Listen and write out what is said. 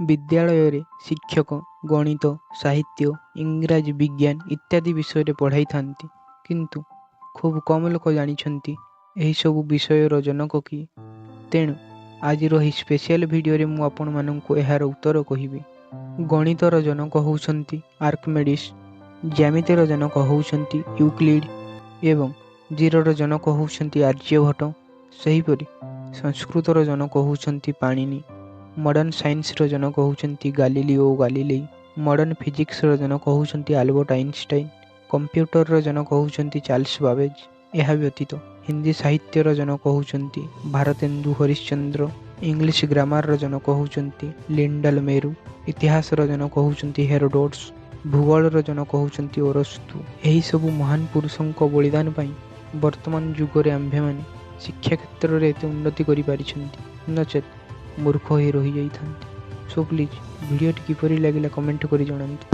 ବିଦ୍ୟାଳୟରେ ଶିକ୍ଷକ ଗଣିତ, ସାହିତ୍ୟ, ଇଂରାଜୀ, ବିଜ୍ଞାନ ଇତ୍ୟାଦି ବିଷୟରେ ପଢ଼ାଇଥାନ୍ତି, କିନ୍ତୁ ଖୁବ୍ କମ୍ ଲୋକ ଜାଣିଛନ୍ତି ଏହିସବୁ ବିଷୟର ଜନକ କିଏ। ତେଣୁ ଆଜିର ଏହି ସ୍ପେଶିଆଲ ଭିଡ଼ିଓରେ ମୁଁ ଆପଣମାନଙ୍କୁ ଏହାର ଉତ୍ତର କହିବି। ଗଣିତର ଜନକ ହେଉଛନ୍ତି ଆର୍କିମେଡ଼ିସ୍, ଜ୍ୟାମିତିର ଜନକ ହେଉଛନ୍ତି ୟୁକ୍ଲିଡ୍ ଏବଂ ଜିରୋର ଜନକ ହେଉଛନ୍ତି ଆର୍ଯ୍ୟଭଟ୍ଟ। ସେହିପରି ସଂସ୍କୃତର ଜନକ ହେଉଛନ୍ତି ପାଣିନି, ମଡ଼ର୍ଣ୍ଣ ସାଇନ୍ସର ଜନକ ହେଉଛନ୍ତି ଗାଲିଲିଓ ଗାଲିଲେଇ, ମଡ଼ର୍ଣ୍ଣ ଫିଜିକ୍ସର ଜନକ ହେଉଛନ୍ତି ଆଲବର୍ଟ ଆଇନଷ୍ଟାଇନ୍, କମ୍ପ୍ୟୁଟରର ଜନକ ହେଉଛନ୍ତି ଚାର୍ଲସ ବାବେଜ। ଏହା ବ୍ୟତୀତ ହିନ୍ଦୀ ସାହିତ୍ୟର ଜନକ ହେଉଛନ୍ତି ଭାରତେନ୍ଦୁ ହରିଶ୍ଚନ୍ଦ୍ର, ଇଂଲିଶ ଗ୍ରାମାରର ଜନକ ହେଉଛନ୍ତି ଲିଣ୍ଡଲ ମେରୁ, ଇତିହାସର ଜନକ ହେଉଛନ୍ତି ହେରୋଡୋଟସ୍, ଭୂଗୋଳର ଜନକ ହେଉଛନ୍ତି ଅରସ୍ତୁ। ଏହିସବୁ ମହାନ ପୁରୁଷଙ୍କ ବଳିଦାନ ପାଇଁ ବର୍ତ୍ତମାନ ଯୁଗରେ ଆମ୍ଭେମାନେ ଶିକ୍ଷା କ୍ଷେତ୍ରରେ ଏତେ ଉନ୍ନତି କରିପାରିଛନ୍ତି, ନଚେତ୍ ମୂର୍ଖ ହୋଇ ରହିଯାଇଥାନ୍ତି। ସୋ ପ୍ଲିଜ୍ ଭିଡ଼ିଓଟି କିପରି ଲାଗିଲା କମେଣ୍ଟ କରି ଜଣାନ୍ତୁ।